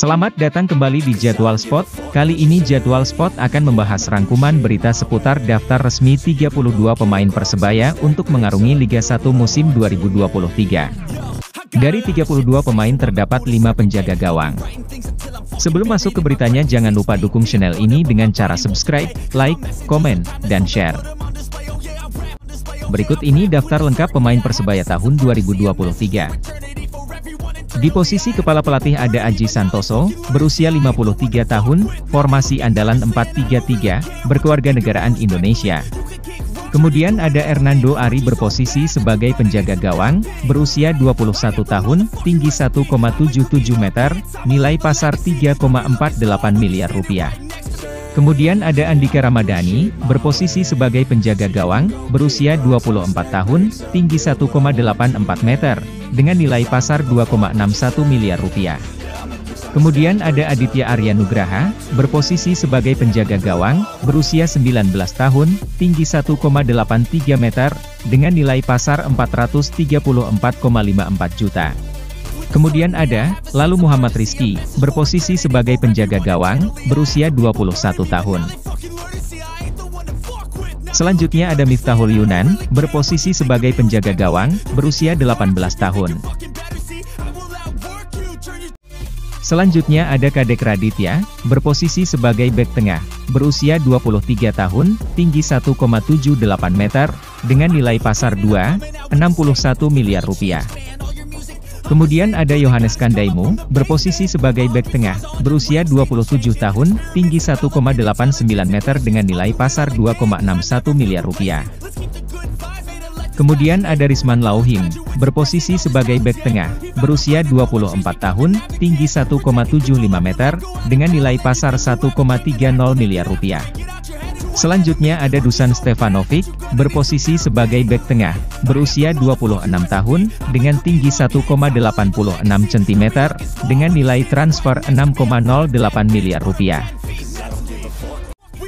Selamat datang kembali di Jadwal Spot. Kali ini Jadwal Spot akan membahas rangkuman berita seputar daftar resmi 32 pemain Persebaya untuk mengarungi Liga 1 musim 2023. Dari 32 pemain terdapat 5 penjaga gawang. Sebelum masuk ke beritanya, jangan lupa dukung channel ini dengan cara subscribe, like, komen, dan share. Berikut ini daftar lengkap pemain Persebaya tahun 2023. Di posisi kepala pelatih ada Aji Santoso, berusia 53 tahun, formasi andalan 4-3-3, berkewarganegaraan Indonesia. Kemudian ada Hernando Ari berposisi sebagai penjaga gawang, berusia 21 tahun, tinggi 1,77 meter, nilai pasar 3,48 miliar rupiah. Kemudian ada Andika Ramadhani, berposisi sebagai penjaga gawang, berusia 24 tahun, tinggi 1,84 meter, dengan nilai pasar 2,61 miliar rupiah. Kemudian ada Aditya Arya Nugraha, berposisi sebagai penjaga gawang, berusia 19 tahun, tinggi 1,83 meter, dengan nilai pasar 434,54 juta. Kemudian ada, lalu Muhammad Rizky, berposisi sebagai penjaga gawang, berusia 21 tahun. Selanjutnya ada Miftahul Yunan, berposisi sebagai penjaga gawang, berusia 18 tahun. Selanjutnya ada Kadek Raditya, berposisi sebagai bek tengah, berusia 23 tahun, tinggi 1,78 meter, dengan nilai pasar 2,61 miliar rupiah. Kemudian ada Yohanes Kandaimu, berposisi sebagai bek tengah, berusia 27 tahun, tinggi 1,89 meter dengan nilai pasar 2,61 miliar rupiah. Kemudian ada Risman Lauhim, berposisi sebagai bek tengah, berusia 24 tahun, tinggi 1,75 meter, dengan nilai pasar 1,30 miliar rupiah. Selanjutnya ada Dusan Stefanovic, berposisi sebagai bek tengah, berusia 26 tahun, dengan tinggi 1,86 cm, dengan nilai transfer 6,08 miliar rupiah.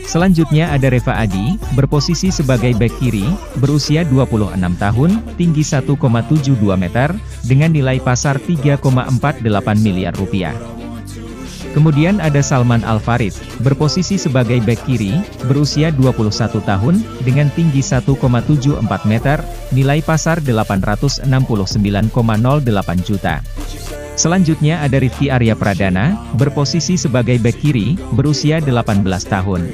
Selanjutnya ada Reva Adi, berposisi sebagai bek kiri, berusia 26 tahun, tinggi 1,72 meter, dengan nilai pasar 3,48 miliar rupiah. Kemudian ada Salman Al-Farid, berposisi sebagai bek kiri, berusia 21 tahun, dengan tinggi 1,74 meter, nilai pasar 869,08 juta. Selanjutnya ada Rifki Arya Pradana, berposisi sebagai bek kiri, berusia 18 tahun.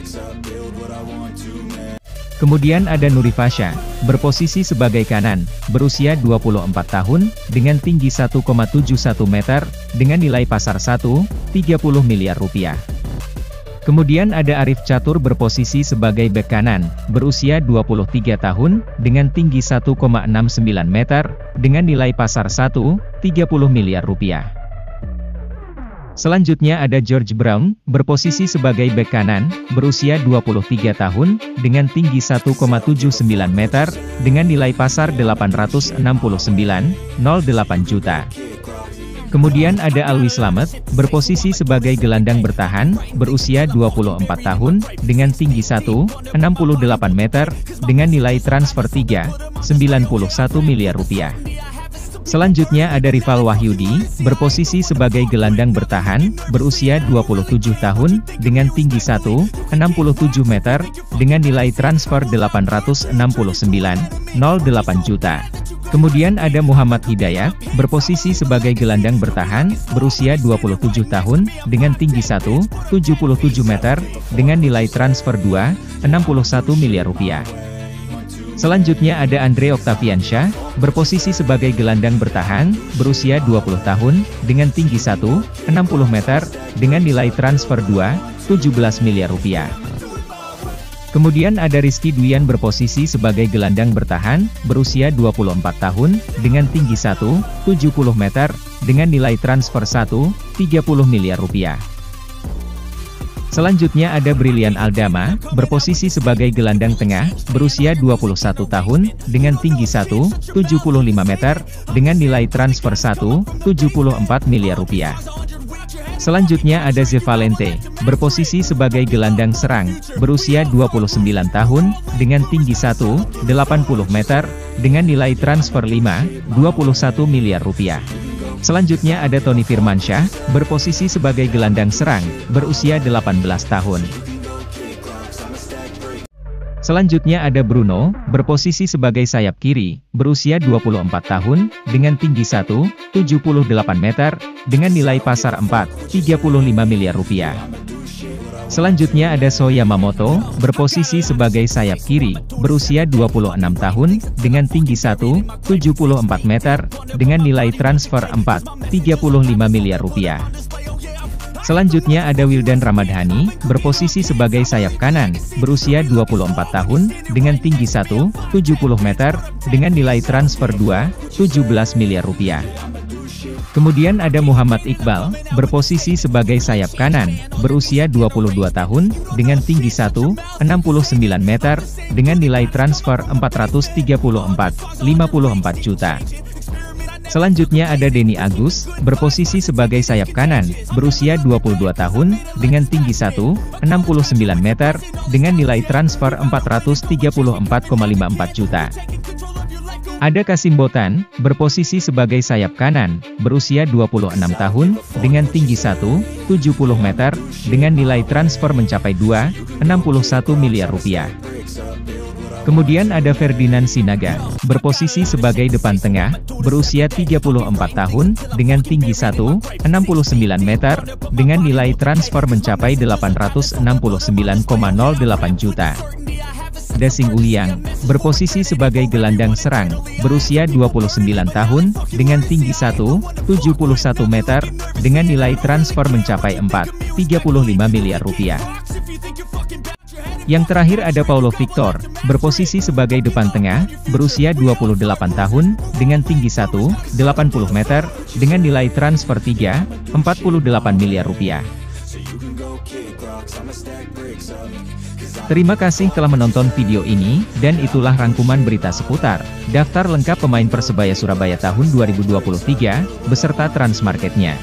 Kemudian ada Nuri Fasya, berposisi sebagai kanan, berusia 24 tahun, dengan tinggi 1,71 meter, dengan nilai pasar 1,30 miliar rupiah. Kemudian ada Arif Catur berposisi sebagai bek kanan, berusia 23 tahun, dengan tinggi 1,69 meter, dengan nilai pasar 1,30 miliar rupiah. Selanjutnya ada George Brown, berposisi sebagai bek kanan, berusia 23 tahun, dengan tinggi 1,79 meter, dengan nilai pasar 869,08 juta. Kemudian ada Alwi Slamet, berposisi sebagai gelandang bertahan, berusia 24 tahun, dengan tinggi 1,68 meter, dengan nilai transfer 3,91 miliar rupiah. Selanjutnya ada Rival Wahyudi, berposisi sebagai gelandang bertahan, berusia 27 tahun, dengan tinggi 1,67 meter, dengan nilai transfer 869,08 juta. Kemudian ada Muhammad Hidayat, berposisi sebagai gelandang bertahan, berusia 27 tahun, dengan tinggi 1,77 meter, dengan nilai transfer 2,61 miliar rupiah. Selanjutnya ada Andre Octaviansyah, berposisi sebagai gelandang bertahan, berusia 20 tahun, dengan tinggi 1,60 meter, dengan nilai transfer 2,17 miliar rupiah. Kemudian ada Rizky Duyan berposisi sebagai gelandang bertahan, berusia 24 tahun, dengan tinggi 1,70 meter, dengan nilai transfer 1,30 miliar rupiah. Selanjutnya ada Brilian Aldama, berposisi sebagai gelandang tengah, berusia 21 tahun, dengan tinggi 1,75 meter, dengan nilai transfer 1,74 miliar rupiah. Selanjutnya ada Ze Valente, berposisi sebagai gelandang serang, berusia 29 tahun, dengan tinggi 1,80 meter, dengan nilai transfer 5,21 miliar rupiah. Selanjutnya ada Tony Firmansyah, berposisi sebagai gelandang serang, berusia 18 tahun. Selanjutnya ada Bruno, berposisi sebagai sayap kiri, berusia 24 tahun, dengan tinggi 1,78 meter, dengan nilai pasar 4,35 miliar rupiah. Selanjutnya ada So Yamamoto, berposisi sebagai sayap kiri, berusia 26 tahun, dengan tinggi 1,74 meter, dengan nilai transfer 4,35 miliar rupiah. Selanjutnya ada Wildan Ramadhani, berposisi sebagai sayap kanan, berusia 24 tahun, dengan tinggi 1,70 meter, dengan nilai transfer 2,17 miliar rupiah. Kemudian ada Muhammad Iqbal, berposisi sebagai sayap kanan, berusia 22 tahun, dengan tinggi 1,69 meter, dengan nilai transfer 434,54 juta. Selanjutnya ada Denny Agus, berposisi sebagai sayap kanan, berusia 22 tahun, dengan tinggi 1,69 meter, dengan nilai transfer 434,54 juta. Ada Kasim Botan, berposisi sebagai sayap kanan, berusia 26 tahun, dengan tinggi 1,70 meter, dengan nilai transfer mencapai 2,61 miliar rupiah. Kemudian ada Ferdinand Sinaga, berposisi sebagai depan tengah, berusia 34 tahun, dengan tinggi 1,69 meter, dengan nilai transfer mencapai 869,08 juta. Dasing Uliang, berposisi sebagai gelandang serang, berusia 29 tahun, dengan tinggi 1,71 meter, dengan nilai transfer mencapai 4,35 miliar rupiah. Yang terakhir ada Paulo Victor, berposisi sebagai depan tengah, berusia 28 tahun, dengan tinggi 1,80 meter, dengan nilai transfer 3,48 miliar rupiah. Terima kasih telah menonton video ini, dan itulah rangkuman berita seputar daftar lengkap pemain Persebaya Surabaya tahun 2023, beserta transmarketnya.